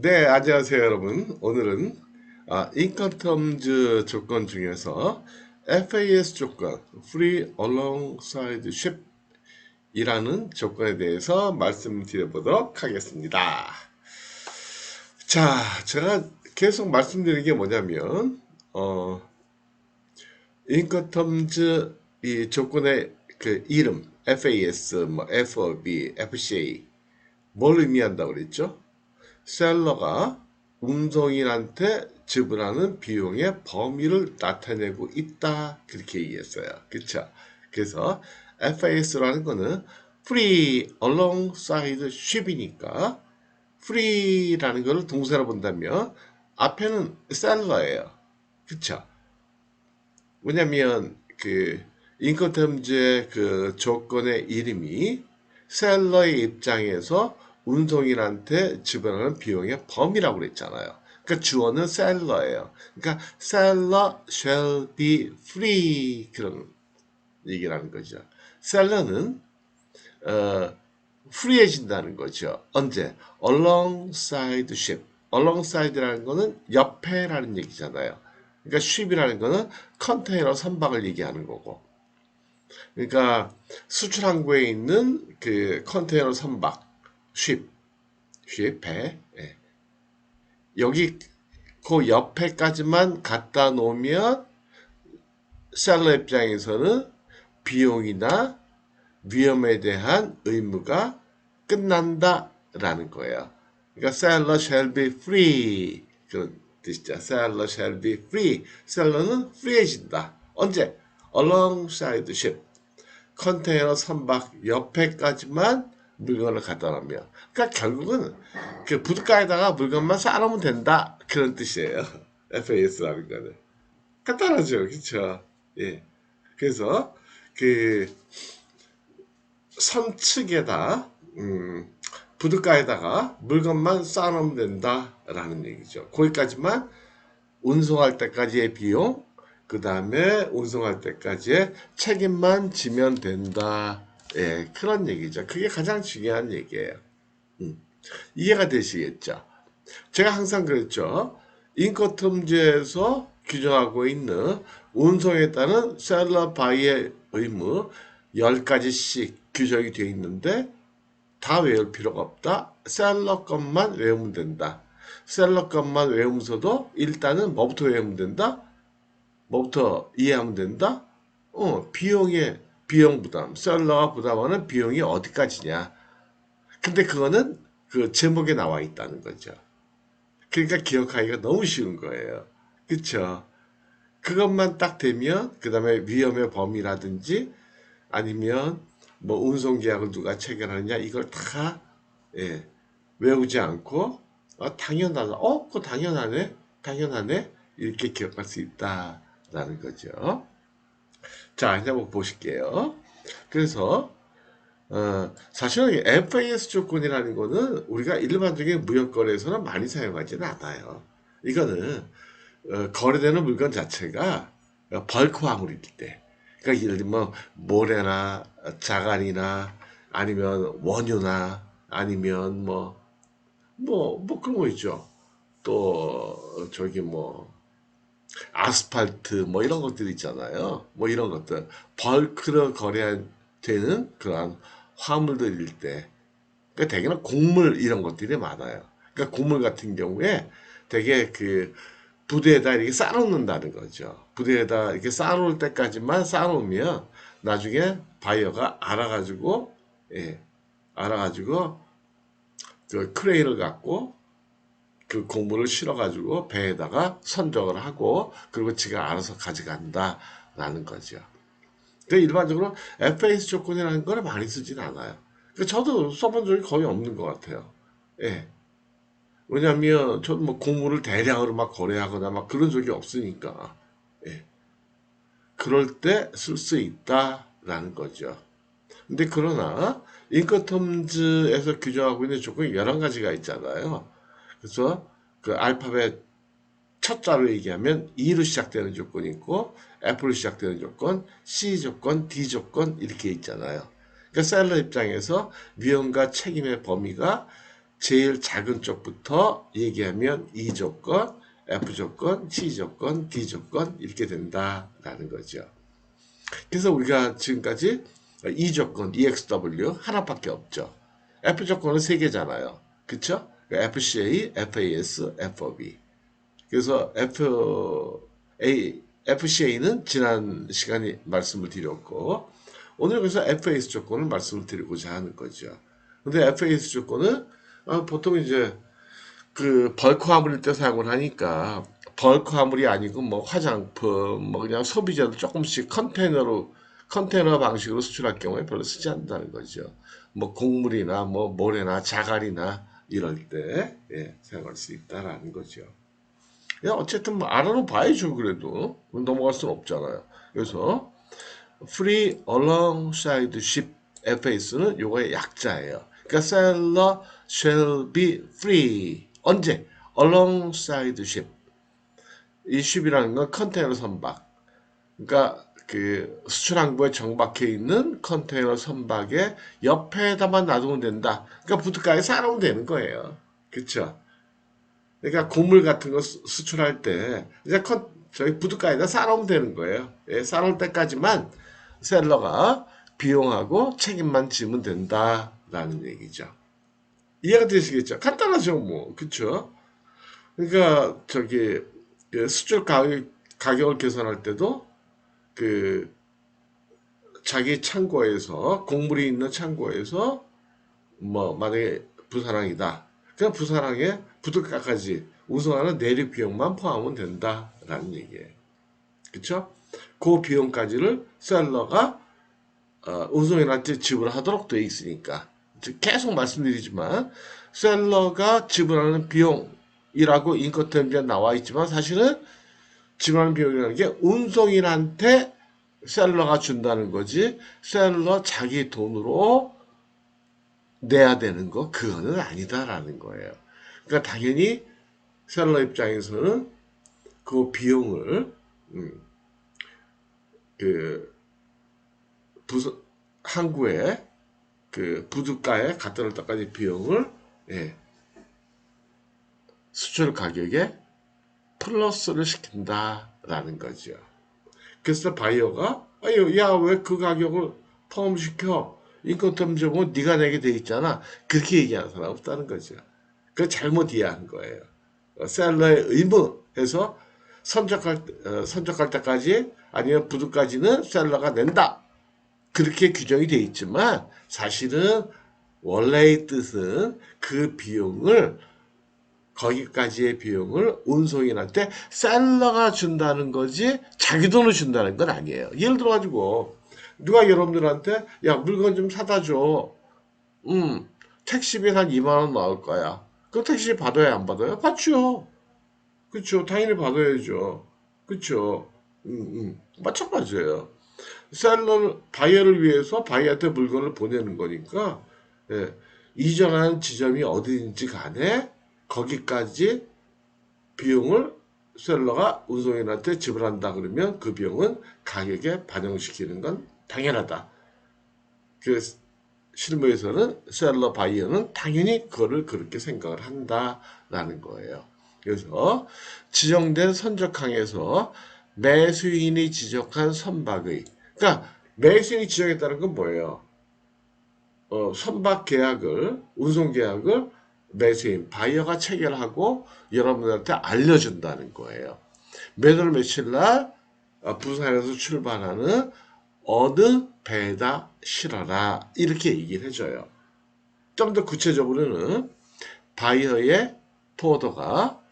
네, 안녕하세요, 여러분. 오늘은 인컨텀즈 조건 중에서 FAS 조건, Free Alongside Ship 이라는 조건에 대해서 말씀드려보도록 하겠습니다. 자, 제가 계속 말씀드리는 게 뭐냐면, 인컨텀즈 이 조건의 그 이름, FAS, 뭐 FOB, FCA, 뭘 의미한다고 그랬죠? 셀러가 운송인한테 지불하는 비용의 범위를 나타내고 있다. 그렇게 얘기했어요. 그쵸? 그래서 FAS라는 거는 free alongside ship이니까 free라는 거를 동사로 본다면 앞에는 셀러예요. 그쵸? 왜냐면 그 인컨텀즈의 그 조건의 이름이 셀러의 입장에서 운송인한테 지불하는 비용의 범위라고 그랬잖아요. 그러니까 주어는 셀러예요. 그러니까 seller shall be free 그런 얘기라는 거죠. 셀러는 프리해진다는 거죠. 언제? alongside ship. alongside라는 거는 옆에라는 얘기잖아요. 그러니까 ship이라는 거는 컨테이너 선박을 얘기하는 거고. 그러니까 수출 항구에 있는 그 컨테이너 선박, 배. 예. 여기 그 옆에까지만 갖다 놓으면 셀러 입장에서는 비용이나 위험에 대한 의무가 끝난다라는 거예요. 그러니까 seller shall be free 그런 뜻이죠. seller shall be free. 셀러는 프리해진다. 언제? alongside ship. 컨테이너 선박 옆에까지만 물건을 갖다 놓으면. 그러니까 결국은 그 부둣가에다가 물건만 쌓아놓으면 된다. 그런 뜻이에요. FAS라는 거는. 간단하죠. 그렇죠? 예. 그래서 그 선측에다 부둣가에다가 물건만 쌓아놓으면 된다라는 얘기죠. 거기까지만 운송할 때까지의 비용, 그 다음에 운송할 때까지의 책임만 지면 된다. 예, 그런 얘기죠. 그게 가장 중요한 얘기예요. 이해가 되시겠죠? 제가 항상 그랬죠. 인커텀즈에서 규정하고 있는 운송에 따른 셀러 바이의 의무 10가지씩 규정이 되어 있는데 다 외울 필요가 없다. 셀러 것만 외우면 된다. 셀러 것만 외우면서도 일단은 뭐부터 외우면 된다? 뭐부터 이해하면 된다? 비용 부담. 셀러가 부담하는 비용이 어디까지냐. 근데 그거는 그 제목에 나와 있다는 거죠. 그러니까 기억하기가 너무 쉬운 거예요. 그쵸? 그것만 딱 되면, 그 다음에 위험의 범위라든지, 아니면 뭐 운송계약을 누가 체결하느냐, 이걸 다, 예, 외우지 않고, 당연하다. 그거 당연하네? 당연하네? 이렇게 기억할 수 있다라는 거죠. 자, 이제 한번 보실게요. 그래서, 사실은 FAS 조건이라는 거는 우리가 일반적인 무역거래에서는 많이 사용하지는 않아요. 이거는 거래되는 물건 자체가 벌크 화물일 때, 그러니까 예를 들면 모래나 자갈이나 아니면 원유나 아니면 뭐 그런 거 있죠. 또 저기 뭐 아스팔트 뭐 이런 것들 있잖아요. 뭐 이런 것들 벌크로 거래되는 그러한 화물들일 때, 그러니까 대개는 곡물 이런 것들이 많아요. 그러니까 곡물 같은 경우에 되게 그 부대에다 이렇게 쌓아놓는다는 거죠. 부대에다 이렇게 쌓아놓을 때까지만 쌓아놓으면 나중에 바이어가 알아가지고, 예, 알아가지고 그 크레인을 갖고 그 곡물을 실어가지고 배에다가 선적을 하고 그리고 지가 알아서 가져간다라는 거죠. 그 일반적으로 FAS 조건이라는 걸 많이 쓰진 않아요. 저도 써본 적이 거의 없는 것 같아요. 예. 왜냐하면 저는 뭐 곡물을 대량으로 막 거래하거나 막 그런 적이 없으니까. 예. 그럴 때 쓸 수 있다라는 거죠. 근데 그러나 인커텀즈에서 규정하고 있는 조건이 여러 가지가 있잖아요. 그래서 그 알파벳 첫 자로 얘기하면 E로 시작되는 조건이 있고 F로 시작되는 조건, C 조건, D 조건 이렇게 있잖아요. 그러니까 셀러 입장에서 위험과 책임의 범위가 제일 작은 쪽부터 얘기하면 E 조건, F 조건, C 조건, D 조건 이렇게 된다라는 거죠. 그래서 우리가 지금까지 E 조건, EXW 하나밖에 없죠. F 조건은 세 개잖아요. 그쵸? FCA, FAS, FOB. 그래서 FCA는 지난 시간에 말씀을 드렸고, 오늘 그래서 FAS 조건을 말씀을 드리고자 하는 거죠. 근데 FAS 조건은 보통 이제 그 벌크 화물일 때 사용을 하니까 벌크 화물이 아니고 뭐 화장품, 뭐 그냥 소비자도 조금씩 컨테이너 방식으로 수출할 경우에 별로 쓰지 않는다는 거죠. 뭐 곡물이나 뭐 모래나 자갈이나 이럴 때 사용할 수 있다라는 거죠. 야, 어쨌든 뭐 알아는 봐야죠. 그래도 넘어갈 수는 없잖아요. 그래서 free alongside ship FAS는 요거의 약자예요. 그러니까 seller shall be free. 언제? alongside ship. 이 ship이라는 건 컨테이너 선박. 그러니까 그 수출항구에 정박해 있는 컨테이너 선박의 옆에다만 놔두면 된다. 그러니까 부둣가에 쌓아놓으면 되는 거예요. 그렇죠? 그러니까 곡물 같은 거 수출할 때 이제 저희 부둣가에다 쌓아놓으면 되는 거예요. 예, 쌓아놓을 때까지만 셀러가 비용하고 책임만 지면 된다라는 얘기죠. 이해가 되시겠죠? 간단하죠, 뭐. 그쵸? 그러니까 저기 그 수출 가격을 계산할 때도 그 자기 창고에서 곡물이 있는 창고에서 뭐 만약에 부산항이다. 그냥 부산항에 부둣가까지 운송하는 내륙 비용만 포함하면 된다라는 얘기예요. 그쵸? 그 비용까지를 셀러가 운송인한테 지불하도록 되어 있으니까 계속 말씀드리지만 셀러가 지불하는 비용이라고 인커터미에 나와 있지만 사실은 지불하는 비용이라는 게 운송인한테 셀러가 준다는 거지 셀러 자기 돈으로 내야 되는 거 그거는 아니다라는 거예요. 그러니까 당연히 셀러 입장에서는 그 비용을 그 항구에 그 부둣가에 갖다 놓을 때까지 비용을 수출 가격에 플러스를 시킨다라는 거죠. 그래서 바이어가 야 왜 그 가격을 포함시켜? 인건텀 네가 내게 돼 있잖아. 그렇게 얘기하는 사람 없다는 거죠. 그 잘못 이해한 거예요. 셀러의 의무해서 선적할 때까지 아니면 부두까지는 셀러가 낸다. 그렇게 규정이 돼 있지만 사실은 원래의 뜻은 그 비용을 거기까지의 비용을 운송인한테 셀러가 준다는 거지 자기 돈을 준다는 건 아니에요. 예를 들어가지고 누가 여러분들한테 야 물건 좀 사다 줘. 택시비 한 2만 원 나올 거야. 그 택시 받아야 안 받아요? 받죠. 그쵸. 당연히 받아야죠. 그쵸. 마찬가지예요. 바이어를 위해서 바이어한테 물건을 보내는 거니까, 이전하는 지점이 어디인지 간에 거기까지 비용을 셀러가 운송인한테 지불한다 그러면 그 비용은 가격에 반영시키는 건 당연하다. 그 실무에서는 셀러 바이어는 당연히 그거를 그렇게 생각을 한다라는 거예요. 그래서 지정된 선적항에서 매수인이 지적한 선박의 그러니까 매수인이 지정했다는 건 뭐예요? 선박 계약을 운송 계약을 매수인 바이어가 체결하고 여러분들한테 알려준다는 거예요. 몇 월 며칠 날 부산에서 출발하는 어느 배에다 실어라 이렇게 얘기를 해줘요. 좀 더 구체적으로는 바이어의 포더가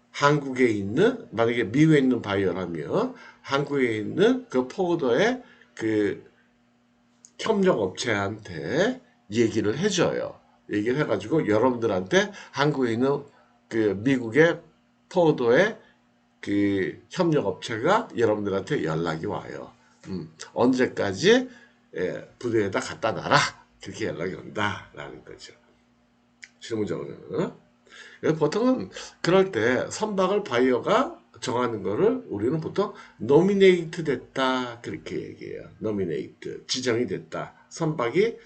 한국에 있는 만약에 미국에 있는 바이어라면 한국에 있는 그 포더의 그 협력업체한테 얘기를 해줘요. 얘기를 해가지고 여러분들한테 한국에 있는 그 미국의 포더의 그 협력업체가 여러분들한테 연락이 와요. 언제까지 부대에다 갖다 놔라. 그렇게 연락이 온다라는 거죠. 실무적으로는. 보통은 그럴 때 선박을 바이어가 정하는 거를 우리는 보통 노미네이트 됐다 그렇게 얘기해요. 노미네이트 지정이 됐다. 선박이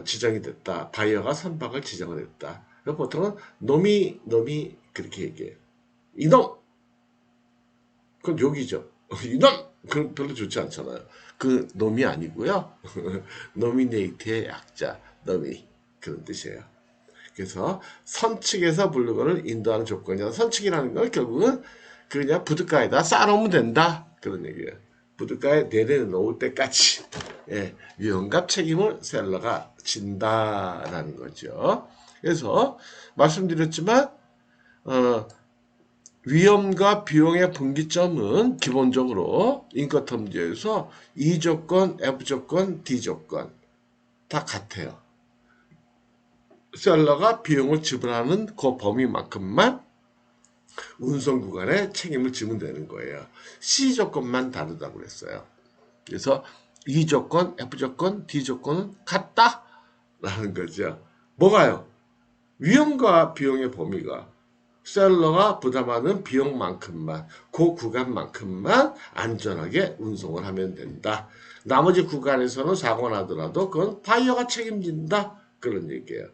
지정이 됐다. 바이어가 선박을 지정을 했다. 그래서 보통은 놈이 그렇게 얘기해요. 이놈! 그건 욕이죠. 이놈! 그건 별로 좋지 않잖아요. 그 놈이 아니고요. 노미네이트의 약자, 놈이. 그런 뜻이에요. 그래서 선측에서 블루거를 인도하는 조건이야. 선측이라는 건 결국은 그냥 부둣가에다 쌓아놓으면 된다. 그런 얘기예요. 부둣가에 내려놓을 때까지 위험과 책임을 셀러가 진다라는 거죠. 그래서 말씀드렸지만 위험과 비용의 분기점은 기본적으로 인커텀즈에서 E 조건, F 조건, D 조건 다 같아요. 셀러가 비용을 지불하는 그 범위만큼만 운송 구간에 책임을 지면 되는 거예요. C 조건만 다르다고 그랬어요. 그래서 E 조건, F 조건, D 조건은 같다라는 거죠. 뭐가요? 위험과 비용의 범위가 셀러가 부담하는 비용만큼만, 그 구간만큼만 안전하게 운송을 하면 된다. 나머지 구간에서는 사고 나더라도 그건 바이어가 책임진다. 그런 얘기예요.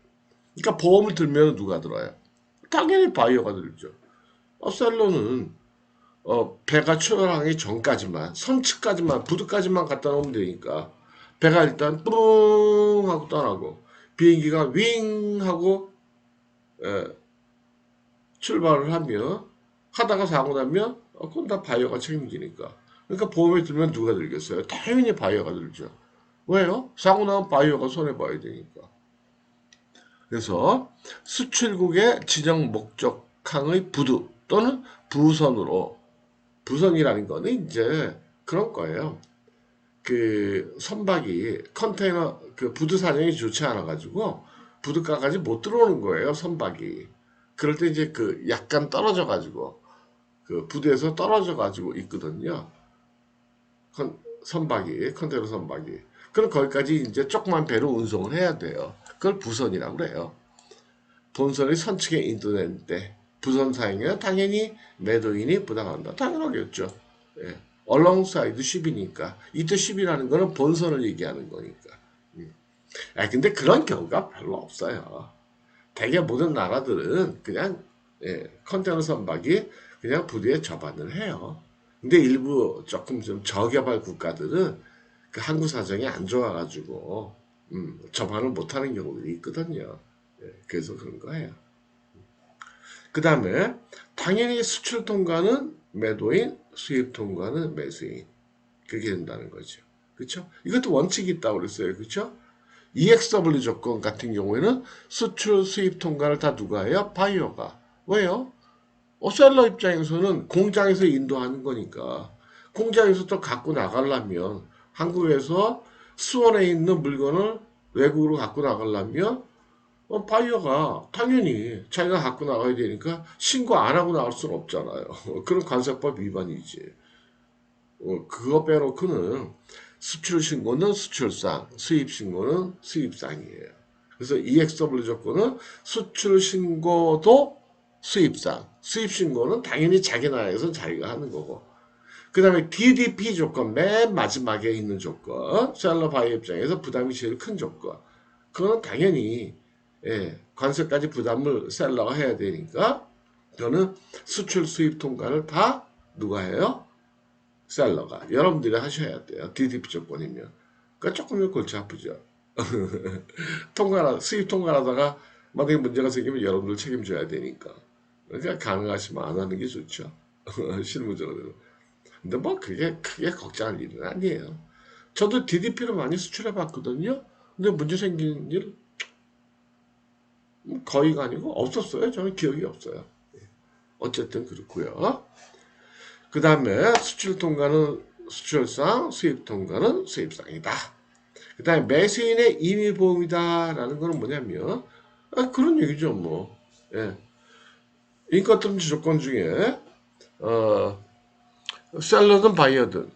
그러니까 보험을 들면 누가 들어요? 당연히 바이어가 들죠. 셀러는 배가 출항하기 전까지만, 선측까지만, 부두까지만 갖다 놓으면 되니까 배가 일단 뿌릉 하고 떠나고 비행기가 윙 하고 출발을 하면 하다가 사고 나면 그건 다 바이어가 책임지니까. 그러니까 보험에 들면 누가 들겠어요? 당연히 바이어가 들죠. 왜요? 사고 나면 바이어가 손해봐야 되니까. 그래서 수출국의 지정 목적항의 부두 또는 부선으로, 부선이라는 거는 이제 그런 거예요. 그 선박이 컨테이너 그 부두 사정이 좋지 않아 가지고 부두가까지 못 들어오는 거예요, 선박이. 그럴 때 이제 그 약간 떨어져 가지고 그 부두에서 떨어져 가지고 있거든요. 선박이, 컨테이너 선박이. 그럼 거기까지 이제 조그만 배로 운송을 해야 돼요. 그걸 부선이라고 그래요. 본선이 선측에 인도될 때 부선 사용에 당연히 매도인이 부담한다. 당연하겠죠. 예. alongside ship이니까. 이때 ship이라는 거는 본선을 얘기하는 거니까. 근데 그런 경우가 별로 없어요. 대개 모든 나라들은 그냥 컨테이너 선박이 그냥 부두에 접안을 해요. 근데 일부 조금 좀 저개발 국가들은 그 항구 사정이 안 좋아가지고 접안을 못하는 경우들이 있거든요. 그래서 그런 거예요. 그 다음에 당연히 수출 통과는 매도인, 수입 통과는 매수인. 그게 된다는 거죠. 그렇죠? 이것도 원칙이 있다고 그랬어요. 그렇죠? EXW 조건 같은 경우에는 수출, 수입 통과를 다 누가 해요? 바이어가. 왜요? 셀러 입장에서는 공장에서 인도하는 거니까 공장에서 또 갖고 나가려면 한국에서 수원에 있는 물건을 외국으로 갖고 나가려면 바이어가 당연히 자기가 갖고 나가야 되니까 신고 안 하고 나갈 수는 없잖아요. 그런 관세법 위반이지. 그거 빼놓고는 수출 신고는 수출상, 수입 신고는 수입상이에요. 그래서 EXW 조건은 수출 신고도 수입상, 수입 신고는 당연히 자기 나라에서 자기가 하는 거고. 그 다음에 DDP 조건, 맨 마지막에 있는 조건, 셀러 바이어 입장에서 부담이 제일 큰 조건. 그거는 당연히 관세까지 부담을 셀러가 해야 되니까 저는 수출 수입 통과를 다 누가 해요? 셀러가. 여러분들이 하셔야 돼요. DDP 조건이면. 그러니까 조금은 골치 아프죠. 수입 통과하다가 만약에 문제가 생기면 여러분들 책임져야 되니까. 그러니까 가능하시면 안 하는 게 좋죠. 실무적으로. 근데 뭐 그게 크게 걱정할 일은 아니에요. 저도 DDP를 많이 수출해 봤거든요. 근데 문제 생긴 일 거의가 아니고 없었어요. 저는 기억이 없어요. 어쨌든 그렇고요. 그 다음에 수출 통과는 수출상, 수입 통과는 수입상이다. 그 다음에 매수인의 임의보험이다라는 거는 뭐냐면 그런 얘기죠. 뭐 인건텀 조건 중에 셀러든 바이어든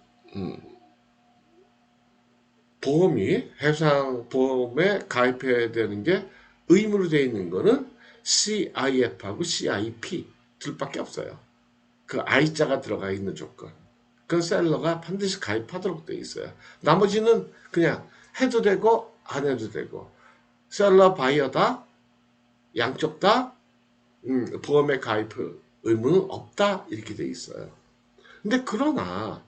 보험이 해상 보험에 가입해야 되는 게 의무로 되어 있는 거는 CIF하고 CIP 둘밖에 없어요. 그 I자가 들어가 있는 조건. 그 셀러가 반드시 가입하도록 되어 있어요. 나머지는 그냥 해도 되고 안 해도 되고 셀러 바이어다 양쪽 다 보험에 가입 의무는 없다 이렇게 돼 있어요. 근데 그러나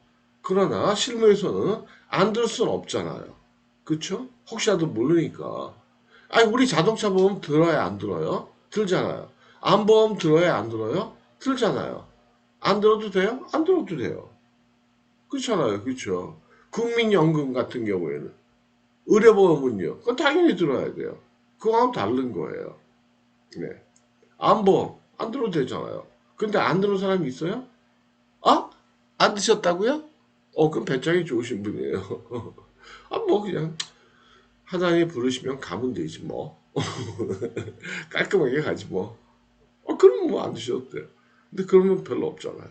실무에서는 안 들을 수는 없잖아요. 그쵸? 혹시라도 모르니까. 아니 우리 자동차 보험 들어야 안 들어요? 들잖아요. 안보험 들어야 안 들어요? 들잖아요. 안 들어도 돼요? 안 들어도 돼요. 그렇잖아요. 그렇죠. 국민연금 같은 경우에는 의료보험은요. 그건 당연히 들어야 돼요. 그거하고 다른 거예요. 네. 안보험 안 들어도 되잖아요. 근데 안 들은 사람이 있어요? 아? 안 드셨다고요? 그럼 배짱이 좋으신 분이에요. 뭐 그냥 하나님 부르시면 가면 되지 뭐. 깔끔하게 가지 뭐. 그러면 뭐 안 드셔도 돼요. 근데 그러면 별로 없잖아요.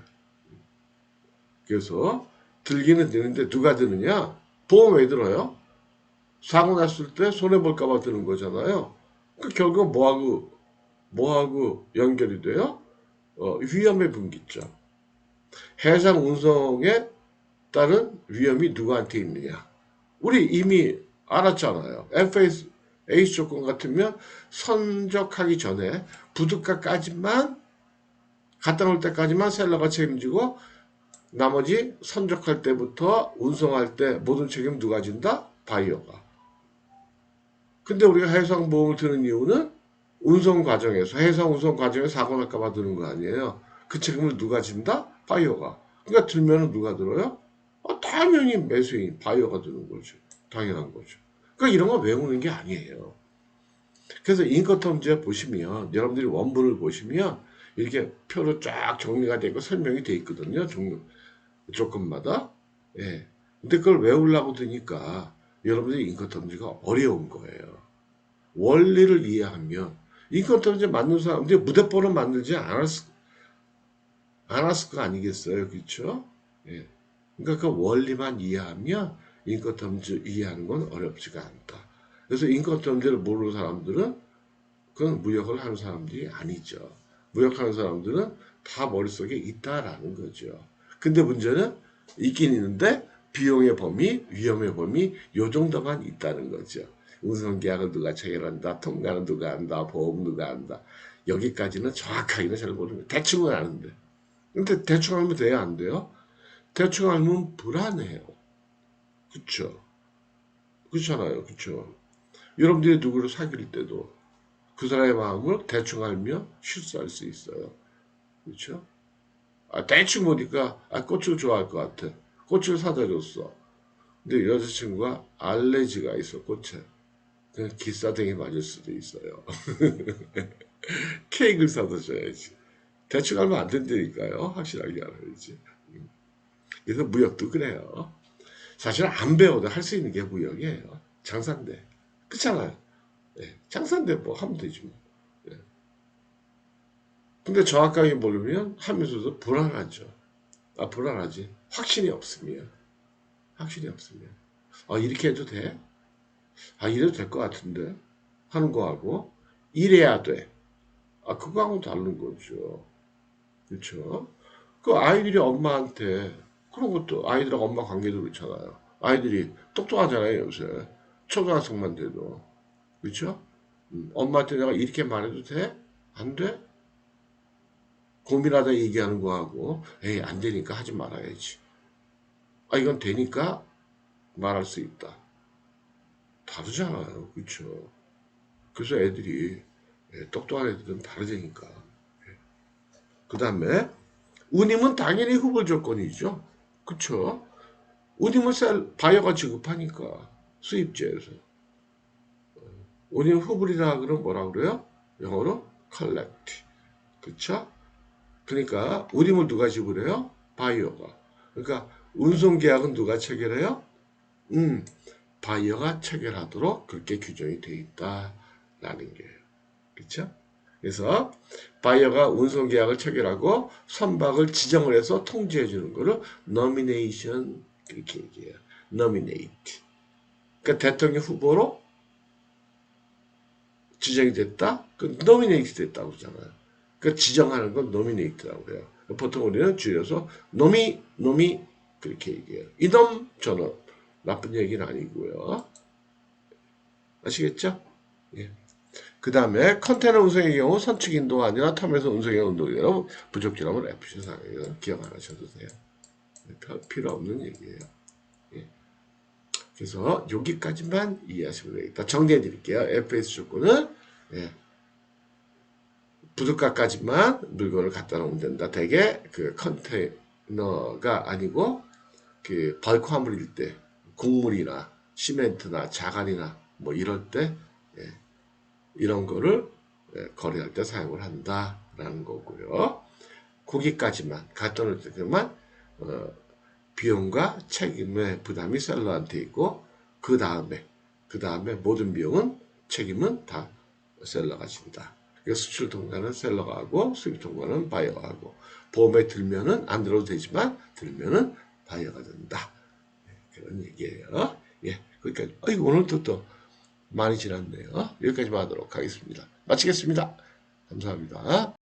그래서 들기는 되는데 누가 드느냐? 보험 왜 들어요? 사고 났을 때 손해볼까봐 드는 거잖아요. 그 결국 뭐하고 연결이 돼요? 위험의 분기점. 해상 운송에 따른 위험이 누구한테 있느냐? 우리 이미 알았잖아요. FAA 조건 같으면 선적하기 전에 부두가까지만 갔다 올 때까지만 셀러가 책임지고 나머지 선적할 때부터 운송할 때 모든 책임 누가 진다? 바이어가. 근데 우리가 해상보험을 드는 이유는 운송 과정에서 해상 운송 과정에서 사고 날까 봐 드는 거 아니에요. 그 책임을 누가 진다? 바이어가. 그러니까 들면은 누가 들어요? 당연히 매수인 바이어가 드는 거죠. 당연한 거죠. 그러니까 이런 거 외우는 게 아니에요. 그래서 인커텀즈에 보시면 여러분들이 원본을 보시면 이렇게 표로 쫙 정리가 되고 설명이 돼 있거든요. 종류 조건마다. 예. 근데 그걸 외우려고 드니까 여러분들이 인커텀즈가 어려운 거예요. 원리를 이해하면 인커텀즈 만든 사람들이 무대뽀는 만들지 않았을 거 아니겠어요. 그렇죠? 예. 그러니까 그 원리만 이해하면 인커텀즈 이해하는 건 어렵지가 않다. 그래서 인커텀즈를 모르는 사람들은 그건 무역을 하는 사람들이 아니죠. 무역하는 사람들은 다 머릿속에 있다라는 거죠. 근데 문제는 있긴 있는데 비용의 범위, 위험의 범위 요 정도만 있다는 거죠. 운송계약은 누가 체결한다, 통과는 누가 한다, 보험 누가 한다. 여기까지는 정확하게는 잘 모르는 대충은 아는데. 근데 대충 알면 돼요, 안 돼요? 대충 알면 불안해요. 그쵸? 그렇잖아요, 그쵸? 여러분들이 누구를 사귈 때도 그 사람의 마음을 대충 알면 실수할 수 있어요. 그렇죠? 대충 보니까 꽃을 좋아할 것 같아. 꽃을 사다 줬어. 근데 여자친구가 알레르기가 있어, 꽃에. 그냥 기싸대기 맞을 수도 있어요. 케이크를 사다 줘야지. 대충 알면 안 된다니까요. 확실하게 알아야지. 그래서 무역도 그래요. 사실 안 배워도 할 수 있는 게 무역이에요. 장사인데. 그렇잖아요. 네. 장사인데 뭐 하면 되지 뭐. 네. 근데 정확하게 모르면 하면서도 불안하죠. 불안하지. 확신이 없으면. 확신이 없으면. 이렇게 해도 돼? 이래도 될 것 같은데? 하는 거하고, 이래야 돼. 그거하고는 다른 거죠. 그렇죠? 그 아이들이 엄마한테, 그런 것도 아이들하고 엄마 관계도 그렇잖아요. 아이들이 똑똑하잖아요, 요새. 초등학생만 돼도. 그렇죠? 엄마한테 내가 이렇게 말해도 돼? 안 돼? 고민하다 얘기하는 거하고, 에이, 안 되니까 하지 말아야지. 이건 되니까 말할 수 있다. 다르잖아요. 그렇죠? 그래서 애들이 똑똑한 애들은 다르다니까. 그 다음에 운임은 당연히 후보 조건이죠. 그렇죠? 운임은 바이어가 지급하니까 수입제에서. 운임 후불이라 그러면 뭐라 그래요? 영어로 collect. 그렇죠? 그러니까 운임을 누가 지불해요? 바이어가. 그러니까 운송계약은 누가 체결해요? 바이어가 체결하도록 그렇게 규정이 되어 있다라는 거예요. 그렇죠? 그래서 바이어가 운송계약을 체결하고 선박을 지정을 해서 통지해 주는 거를 nomination 그렇게 얘기해요. nominate. 그러니까 대통령 후보로 지정이 됐다? 그 nominate 됐다고 그러잖아요. 그러니까 지정하는 건 nominate라고 해요. 보통 우리는 줄여서 노미 그렇게 얘기해요. 이놈 저놈 나쁜 얘기는 아니고요. 아시겠죠? 예. 그 다음에 컨테이너 운송의 경우 선축 인도가 아니라 텀에서 운송의 운동이라고 부족지라면 FC 사항이에요. 기억 안 하셔도 돼요. 필요 없는 얘기예요. 예. 그래서 여기까지만 이해하시면 되겠다. 정리해 드릴게요. FS 조건은 예. 부둣가까지만 물건을 갖다 놓으면 된다. 대개 그 컨테이너가 아니고 그 벌크 화물일 때 곡물이나 시멘트나 자갈이나 뭐 이럴 때 예. 이런 거를 예. 거래할 때 사용을 한다라는 거고요. 거기까지만 갖다 놓을 때만 비용과 책임의 부담이 셀러한테 있고 그 다음에 모든 비용은 책임은 다 셀러가 진다. 수출 통과는 셀러가 하고 수입 통과는 바이어가 하고 보험에 들면은 안 들어도 되지만 들면은 바이어가 된다. 그런 얘기예요. 예, 거기까지. 오늘도 또 많이 지났네요. 여기까지만 하도록 하겠습니다. 마치겠습니다. 감사합니다.